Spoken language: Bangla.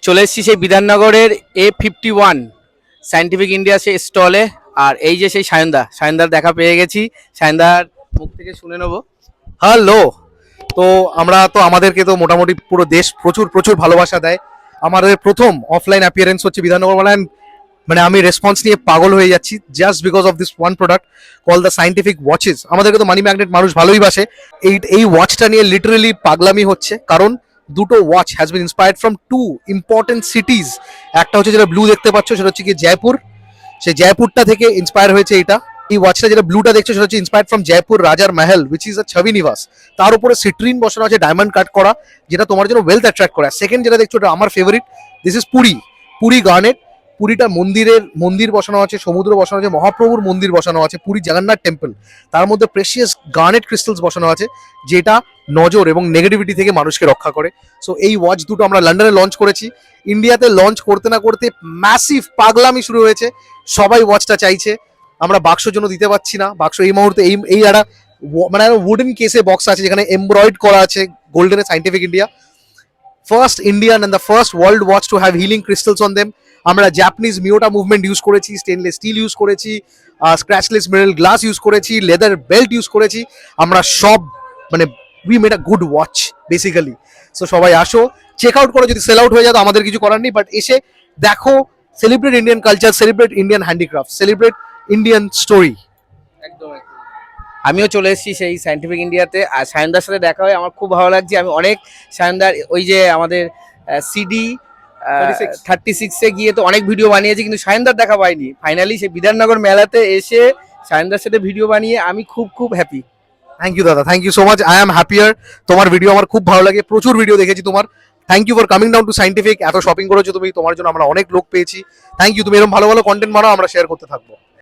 চলে এসেছি সেই বিধাননগরের A51 সায়েন্টিফিক ইন্ডিয়া সেই স্টলে। আর এই যে সেই সায়নদার দেখা পেয়ে গেছি। সায়নদার মুখ থেকে শুনে নেবো। হ্যালো। তো আমরা তো আমাদেরকে তো মোটামুটি পুরো দেশ প্রচুর প্রচুর ভালোবাসা দেয়। আমাদের প্রথম অফলাইন অ্যাপিয়ারেন্স হচ্ছে বিধাননগর মেলায়। মানে আমি রেসপন্স নিয়ে পাগল হয়ে যাচ্ছি just because of this one product call the scientific watches. আমাদেরকে তো মানি ম্যাগনেট মানুষ ভালোই বাসে। এই ওয়াচটা নিয়ে লিটারেলি পাগলামি হচ্ছে, কারণ দুটো watch has been inspired from two important cities. একটা হচ্ছে যেটা ব্লু দেখতে পাচ্ছ, সেটা হচ্ছে কি জয়পুর। সেই জয়পুরটা থেকে ইন্সপায়ার হয়েছে এটা। এই ওয়াচটা যেটা ব্লুটা দেখছো সেটা হচ্ছে ইন্সপায়ার্ড ফ্রম জয়পুর রাজার মহল উইচ ইজ আ ছবি নিবাস। তার উপরে সিট্রিন বসানো আছে ডায়মন্ড কাট করা, যেটা তোমার জন্য ওয়েলথ অ্যাট্রাক্ট করে। সেকেন্ড যেটা দেখছো ওটা আমার favourite, this is Puri garnet. পুরীটা মন্দির বসানো আছে, সমুদ্র বসানো আছে, মহাপ্রভুর মন্দির বসানো আছে, পুরী জগন্নাথ টেম্পল। তার মধ্যে প্রেশিয়াস গার্নেট ক্রিস্টালস বসানো আছে, যেটা নজর এবং নেগেটিভিটি থেকে মানুষকে রক্ষা করে। সো এই ওয়াচ দুটো আমরা লন্ডনে লঞ্চ করেছি। ইন্ডিয়াতে লঞ্চ করতে না করতে ম্যাসিভ পাগলামি শুরু হয়েছে, সবাই ওয়াচটা চাইছে। আমরা বাক্সর জন্য দিতে পারছি না। বাক্স এই মুহূর্তে এই একটা মানে উডেন কেসে বক্স আছে, যেখানে এমব্রয়েড করা আছে golden scientific India. First Indian and the first world watch to have healing crystals on them. আমরা জাপানিজ মিওটা মুভমেন্ট ইউজ করেছি, স্টেনলেস স্টিল ইউজ করেছি, স্ক্র্যাচলেস মিনারেল গ্লাস ইউজ করেছি, লেদার বেল্ট ইউজ করেছি। আমরা সব মানে we made a good watch basically. So সবাই আসো, চেক আউট করো। যদি সেল আউট হয়ে যায় তো আমাদের কিছু করার নেই, বাট এসে দেখো, celebrate Indian culture, celebrate Indian handicraft, celebrate Indian story. একদম একদম। আমিও চলে এসেছি সেই সায়েন্টিফিক ইন্ডিয়াতে, আর সায়নদার সাথে দেখা হয় আমার খুব ভালো লাগছে। আমি অনেক সায়নদার ওই যে আমাদের CD 36-এ গিয়ে তো অনেক ভিডিও বানিয়েছি, কিন্তু সায়নদার দেখা পাইনি। ফাইনালি সেই বিধাননগর মেলাতে এসে সায়নদার সাথে ভিডিও বানিয়ে আমি খুব খুব হ্যাপি। থ্যাংক ইউ দাদা, thank you so much. I am happier. তোমার ভিডিও আমার খুব ভালো লাগে, প্রচুর ভিডিও দেখেছি তোমার। Thank you for coming down to scientific. এত শপিং করেছো তুমি, তোমার জন্য আমরা অনেক লোক পেয়েছি। Thank you. তুমি এরকম ভালো ভালো কন্টেন্ট বানাও, আমরা শেয়ার করতে থাকবো।